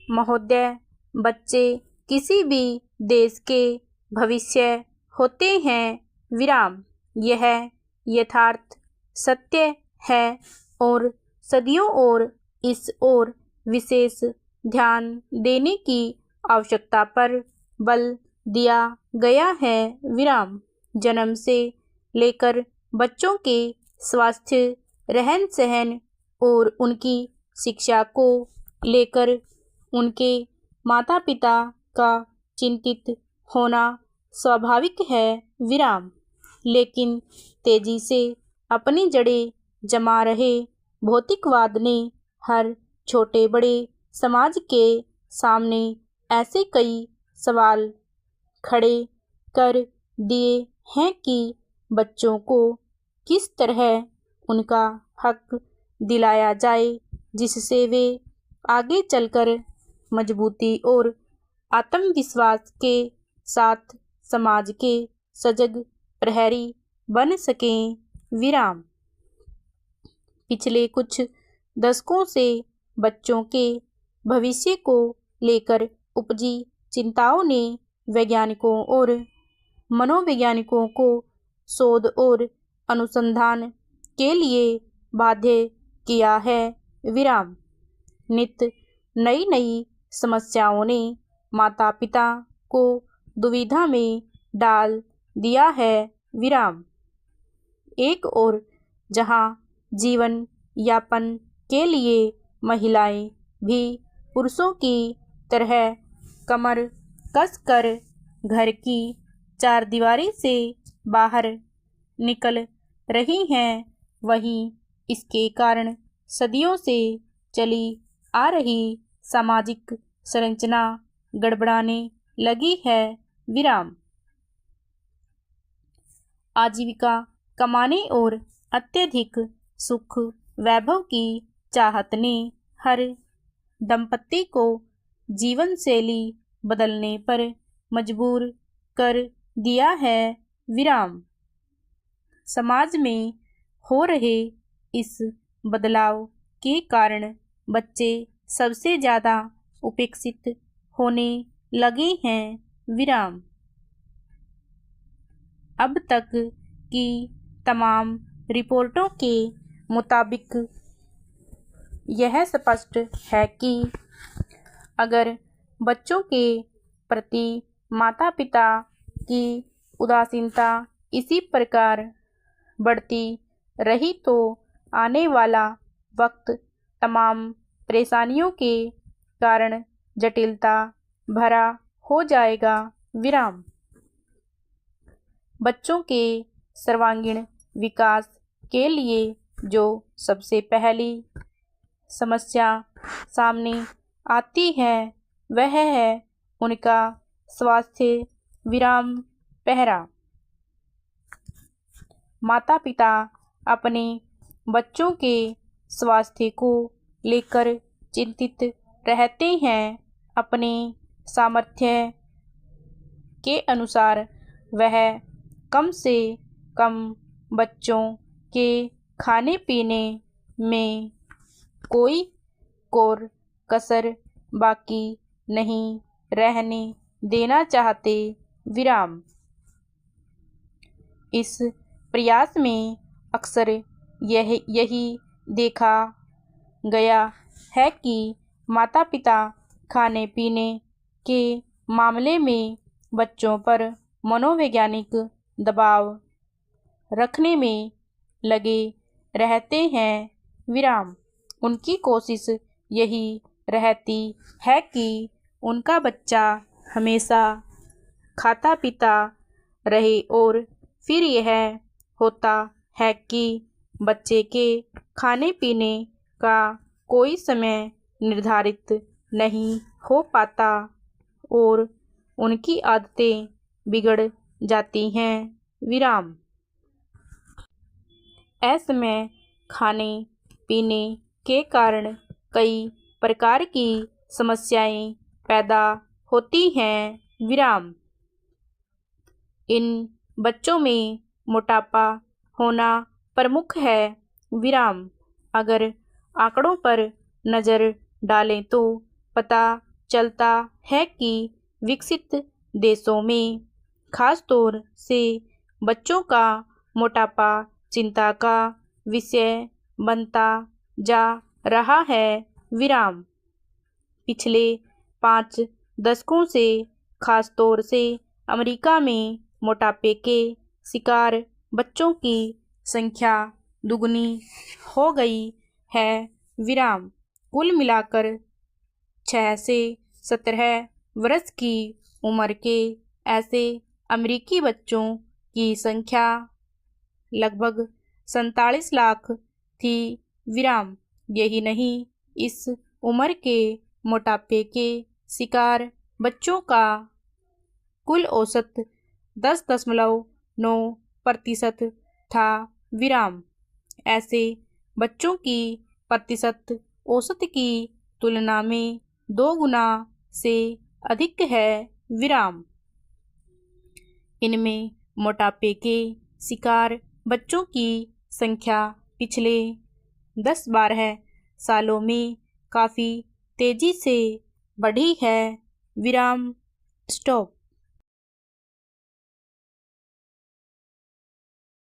महोदय, बच्चे किसी भी देश के भविष्य होते हैं। विराम। यह यथार्थ सत्य है और सदियों और इस ओर विशेष ध्यान देने की आवश्यकता पर बल दिया गया है। विराम। जन्म से लेकर बच्चों के स्वास्थ्य, रहन सहन और उनकी शिक्षा को लेकर उनके माता पिता का चिंतित होना स्वाभाविक है। विराम। लेकिन तेजी से अपनी जड़ें जमा रहे भौतिकवाद ने हर छोटे बड़े समाज के सामने ऐसे कई सवाल खड़े कर दिए हैं कि बच्चों को किस तरह उनका हक दिलाया जाए, जिससे वे आगे चलकर मजबूती और आत्मविश्वास के साथ समाज के सजग प्रहरी बन सकें। विराम। पिछले कुछ दशकों से बच्चों के भविष्य को लेकर उपजी चिंताओं ने वैज्ञानिकों और मनोवैज्ञानिकों को शोध और अनुसंधान के लिए बाध्य किया है। विराम। नित नई नई समस्याओं ने माता पिता को दुविधा में डाल दिया है। विराम। एक और जहां जीवन यापन के लिए महिलाएं भी पुरुषों की तरह कमर कसकर घर की चारदीवारी से बाहर निकल रही हैं, वहीं इसके कारण सदियों से चली आ रही सामाजिक संरचना गड़बड़ाने लगी है। विराम। आजीविका कमाने और अत्यधिक सुख वैभव की चाहत ने हर दंपत्ति को जीवन शैली बदलने पर मजबूर कर दिया है। विराम। समाज में हो रहे इस बदलाव के कारण बच्चे सबसे ज़्यादा उपेक्षित होने लगे हैं। विराम। अब तक की तमाम रिपोर्टों के मुताबिक यह स्पष्ट है कि अगर बच्चों के प्रति माता पिता की उदासीनता इसी प्रकार बढ़ती रही तो आने वाला वक्त तमाम परेशानियों के कारण जटिलता भरा हो जाएगा। विराम। बच्चों के सर्वांगीण विकास के लिए जो सबसे पहली समस्या सामने आती है वह है उनका स्वास्थ्य। विराम। पहरा। माता पिता अपने बच्चों के स्वास्थ्य को लेकर चिंतित रहते हैं। अपने सामर्थ्य के अनुसार वह कम से कम बच्चों के खाने पीने में कोई कोर कसर बाकी नहीं रहने देना चाहते। विराम। इस प्रयास में अक्सर यही देखा गया है कि माता पिता खाने पीने के मामले में बच्चों पर मनोवैज्ञानिक दबाव रखने में लगे रहते हैं। विराम। उनकी कोशिश यही रहती है कि उनका बच्चा हमेशा खाता पीता रहे और फिर यह होता है कि बच्चे के खाने पीने का कोई समय निर्धारित नहीं हो पाता और उनकी आदतें बिगड़ जाती हैं। विराम। असमय खाने पीने के कारण कई प्रकार की समस्याएं पैदा होती हैं। विराम। इन बच्चों में मोटापा होना प्रमुख है। विराम। अगर आंकड़ों पर नज़र डालें तो पता चलता है कि विकसित देशों में खास तौर से बच्चों का मोटापा चिंता का विषय बनता जा रहा है। विराम। पिछले 5 दशकों से खास तौर से अमेरिका में मोटापे के शिकार बच्चों की संख्या दुगनी हो गई है। विराम। कुल मिलाकर 6 से 17 वर्ष की उम्र के ऐसे अमेरिकी बच्चों की संख्या लगभग 47 लाख थी। विराम। यही नहीं, इस उम्र के मोटापे के शिकार बच्चों का कुल औसत 10.9% था। विराम। ऐसे बच्चों की प्रतिशत औसत की तुलना में 2 गुना से अधिक है। विराम। इनमें मोटापे के शिकार बच्चों की संख्या पिछले 10-12 सालों में काफ़ी तेज़ी से बढ़ी है। विराम। स्टॉप।